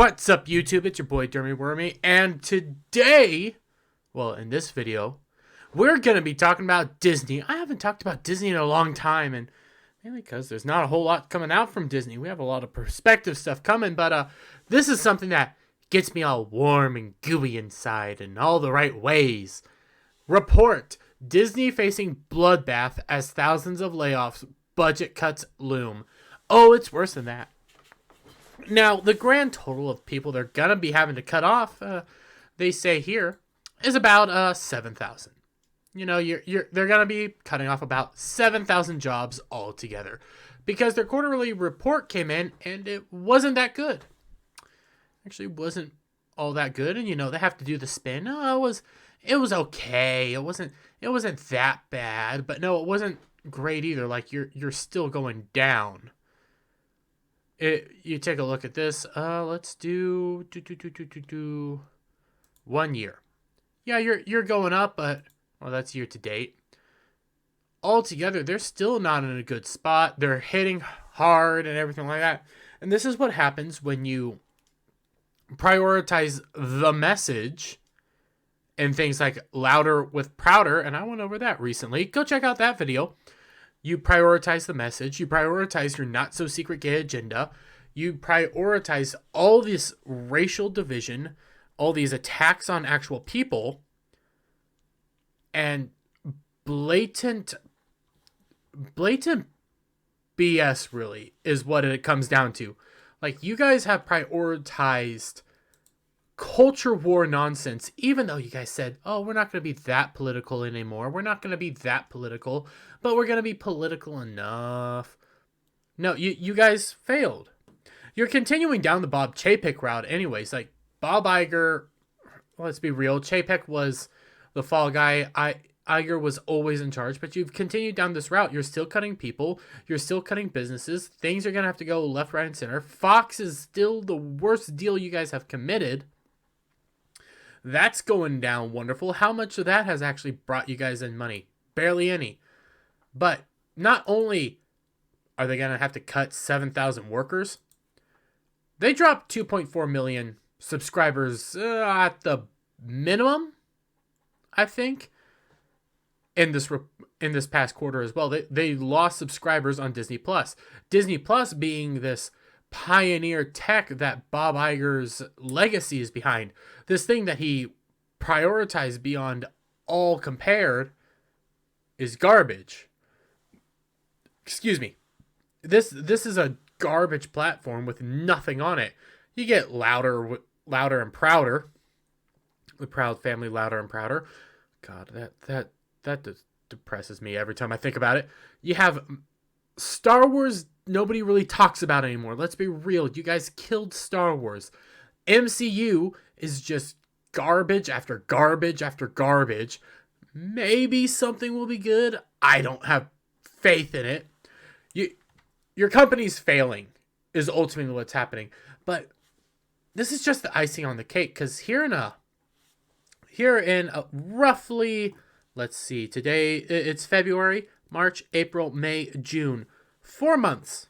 What's up, YouTube? It's your boy, Dermy Wormy, and today, well, in this video, we're going to be talking about Disney. I haven't talked about Disney in a long time, and mainly because there's not a whole lot coming out from Disney. We have a lot of perspective stuff coming, but this is something that gets me all warm and gooey inside in all the right ways. Report: Disney facing bloodbath as thousands of layoffs, budget cuts loom. Oh, it's worse than that. Now, the grand total of people they're going to be having to cut off, they say here, is about 7,000. You know, they're going to be cutting off about 7,000 jobs altogether because their quarterly report came in and it wasn't that good. Actually, wasn't all that good, and you know, they have to do the spin. Oh, it was okay. It wasn't that bad, but no, it wasn't great either. Like you're still going down. You take a look at this. Let's do 1 year. Yeah, you're going up, but well, that's year to date. Altogether, they're still not in a good spot. They're hitting hard and everything like that. And this is what happens when you prioritize the message and things like louder with prouder. And I went over that recently. Go check out that video. You prioritize the message. You prioritize your not-so-secret gay agenda. You prioritize all this racial division, all these attacks on actual people, and blatant BS, really, is what it comes down to. Like, you guys have prioritized culture war nonsense, even though you guys said, oh, we're not going to be that political anymore. We're not going to be that political, but we're going to be political enough. No, you guys failed. You're continuing down the Bob Chapek route anyways. Like, Bob Iger, let's be real, Chapek was the fall guy. Iger was always in charge, but you've continued down this route. You're still cutting people. You're still cutting businesses. Things are going to have to go left, right, and center. Fox is still the worst deal you guys have committed. That's going down wonderful. How much of that has actually brought you guys in money? Barely any. But not only are they going to have to cut 7,000 workers, they dropped 2.4 million subscribers at the minimum, I think, in this past quarter as well. They lost subscribers on Disney Plus. Disney Plus being this pioneer tech that Bob Iger's legacy is behind. This thing that he prioritized beyond all compared is garbage. Excuse me. This is a garbage platform with nothing on it. You get louder and prouder. The Proud Family, louder and prouder. God, that depresses me every time I think about it. You have Star Wars, nobody really talks about anymore. Let's be real. You guys killed Star Wars. MCU is just garbage after garbage after garbage. Maybe something will be good. I don't have faith in it. Your company's failing is ultimately what's happening. But this is just the icing on the cake, because here in roughly, let's see, today it's February, March, April, May, June. 4 months.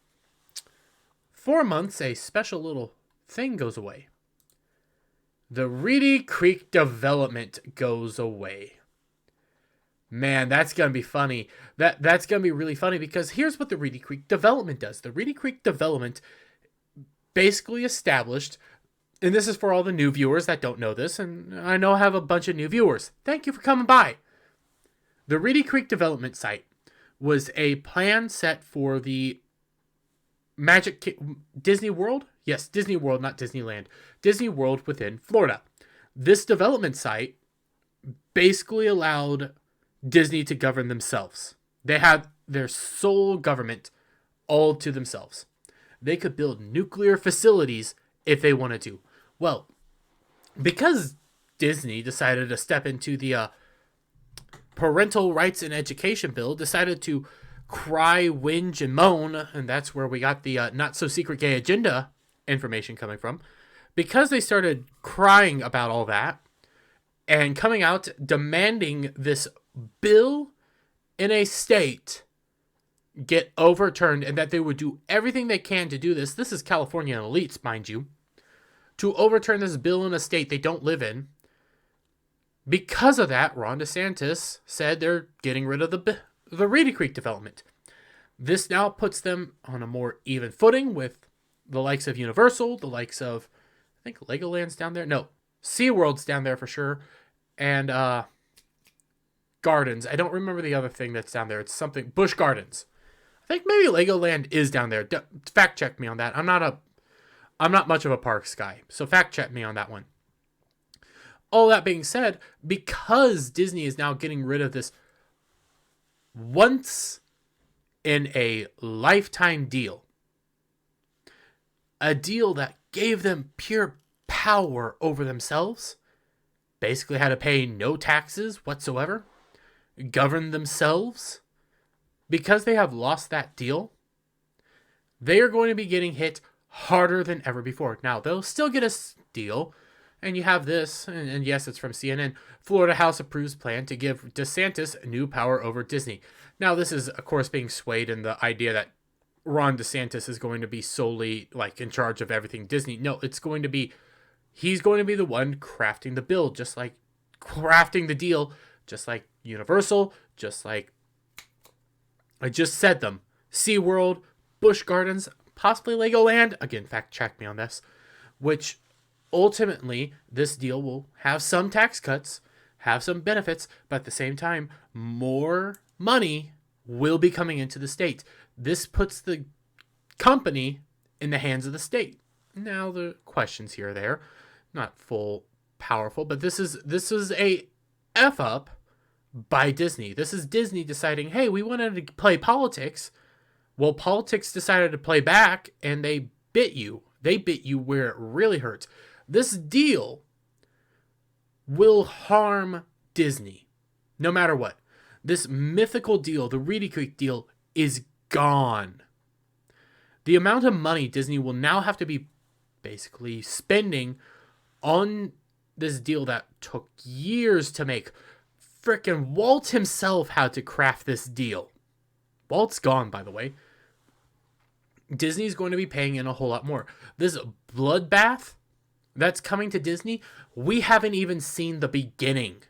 4 months, a special little thing goes away. The Reedy Creek development goes away. Man, that's going to be funny. That's going to be really funny, because here's what the Reedy Creek development does. The Reedy Creek development basically established, and this is for all the new viewers that don't know this, and I know I have a bunch of new viewers. Thank you for coming by. The Reedy Creek development site was a plan set for the Disney World? Yes, Disney World, not Disneyland. Disney World within Florida. This development site basically allowed Disney to govern themselves. They had their sole government all to themselves. They could build nuclear facilities if they wanted to. Well, because Disney decided to step into the Parental Rights and Education Bill, decided to cry, whinge, and moan, and that's where we got the not-so-secret gay agenda information coming from. Because they started crying about all that and coming out demanding this bill in a state get overturned, and that they would do everything they can to do this. This is California elites, mind you. to overturn this bill in a state they don't live in. Because of that, Ron DeSantis said they're getting rid of the Reedy Creek development. This now puts them on a more even footing with the likes of Universal, the likes of, I think Legoland's down there. No, SeaWorld's down there for sure. And Gardens. I don't remember the other thing that's down there. It's something, Busch Gardens. I think maybe Legoland is down there. Fact check me on that. I'm not much of a parks guy, so fact check me on that one. All that being said, because Disney is now getting rid of this once in a lifetime deal, a deal that gave them pure power over themselves, basically had to pay no taxes whatsoever, govern themselves, because they have lost that deal, they are going to be getting hit harder than ever before. Now, they'll still get a deal. And you have this, and yes, it's from CNN. Florida House approves plan to give DeSantis new power over Disney. Now, this is, of course, being swayed in the idea that Ron DeSantis is going to be solely, like, in charge of everything Disney. No, he's going to be the one crafting the bill, just like crafting the deal, just like Universal, just like I just said them. SeaWorld, Busch Gardens, possibly Legoland. Again, fact check me on this. Which ultimately, this deal will have some tax cuts, have some benefits, but at the same time, more money will be coming into the state. This puts the company in the hands of the state. Now, the questions here or there, not full powerful, but this is a F up by Disney. This is Disney deciding, hey, we wanted to play politics. Well, politics decided to play back, and they bit you. They bit you where it really hurts. This deal will harm Disney, no matter what. This mythical deal, the Reedy Creek deal, is gone. The amount of money Disney will now have to be basically spending on this deal that took years to make. Frickin' Walt himself had to craft this deal. Walt's gone, by the way. Disney's going to be paying in a whole lot more. This bloodbath that's coming to Disney, we haven't even seen the beginning.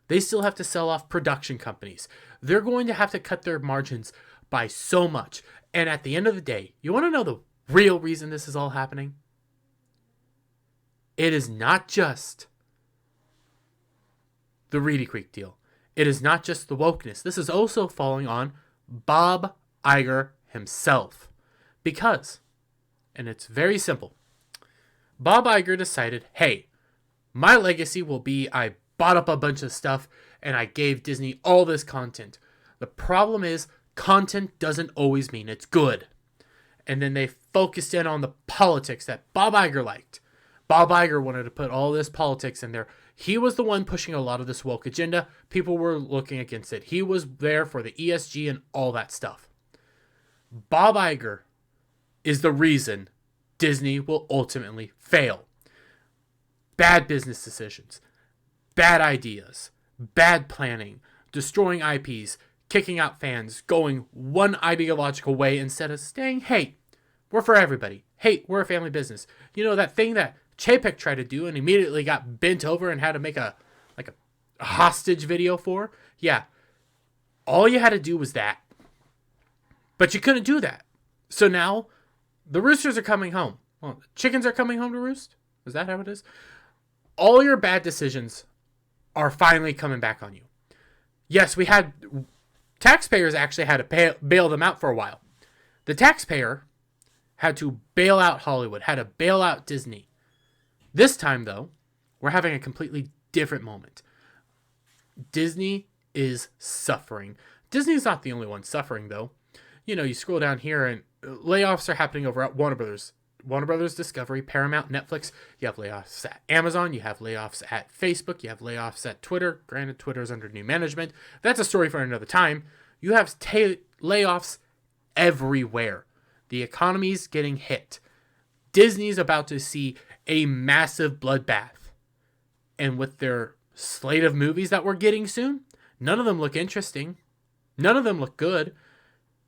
They still have to sell off production companies. They're going to have to cut their margins by so much. And at the end of the day, you want to know the real reason this is all happening? It is not just the Reedy Creek deal. It is not just the wokeness. This is also falling on Bob Iger himself. Because, and it's very simple, Bob Iger decided, hey, my legacy will be I bought up a bunch of stuff and I gave Disney all this content. The problem is content doesn't always mean it's good. And then they focused in on the politics that Bob Iger liked. Bob Iger wanted to put all this politics in there. He was the one pushing a lot of this woke agenda. People were looking against it. He was there for the ESG and all that stuff. Bob Iger is the reason Disney will ultimately fail. Bad business decisions, bad ideas, bad planning, destroying IPs, kicking out fans, going one ideological way instead of staying, hey, we're for everybody. Hey, we're a family business. You know, that thing that Chapek tried to do and immediately got bent over and had to make a hostage video for? Yeah. All you had to do was that. But you couldn't do that. So now the roosters are coming home. Well, chickens are coming home to roost? Is that how it is? All your bad decisions are finally coming back on you. Yes, we had taxpayers actually had to bail them out for a while. The taxpayer had to bail out Hollywood, had to bail out Disney. This time, though, we're having a completely different moment. Disney is suffering. Disney's not the only one suffering, though. You know, you scroll down here and layoffs are happening over at Warner Brothers Discovery, Paramount, Netflix. You have layoffs at Amazon. You have layoffs at Facebook. You have layoffs at Twitter. Granted, Twitter's under new management. That's a story for another time. You have layoffs everywhere. The economy's getting hit. Disney's about to see a massive bloodbath. And with their slate of movies that we're getting soon, none of them look interesting. None of them look good.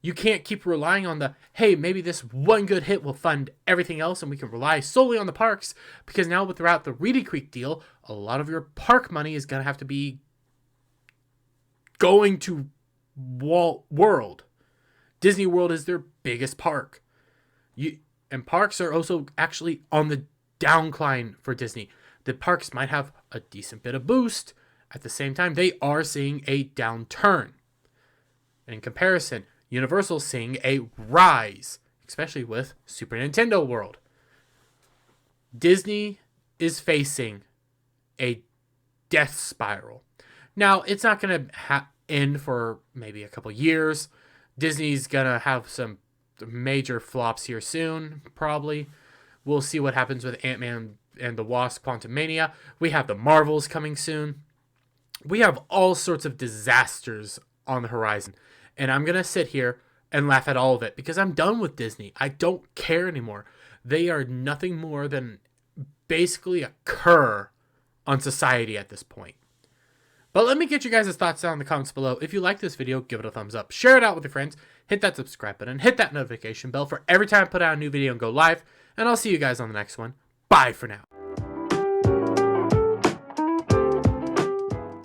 You can't keep relying on the, hey, maybe this one good hit will fund everything else and we can rely solely on the parks, because now throughout the Reedy Creek deal, a lot of your park money is going to have to be going to Walt World. Disney World is their biggest park. And parks are also actually on the downcline for Disney. The parks might have a decent bit of boost. At the same time, they are seeing a downturn. In comparison, Universal's seeing a rise, especially with Super Nintendo World. Disney is facing a death spiral. Now, it's not going to end for maybe a couple years. Disney's going to have some major flops here soon, probably. We'll see what happens with Ant-Man and the Wasp: Quantumania. We have the Marvels coming soon. We have all sorts of disasters on the horizon. And I'm going to sit here and laugh at all of it because I'm done with Disney. I don't care anymore. They are nothing more than basically a cur on society at this point. But let me get you guys' thoughts down in the comments below. If you like this video, give it a thumbs up. Share it out with your friends. Hit that subscribe button. Hit that notification bell for every time I put out a new video and go live. And I'll see you guys on the next one. Bye for now.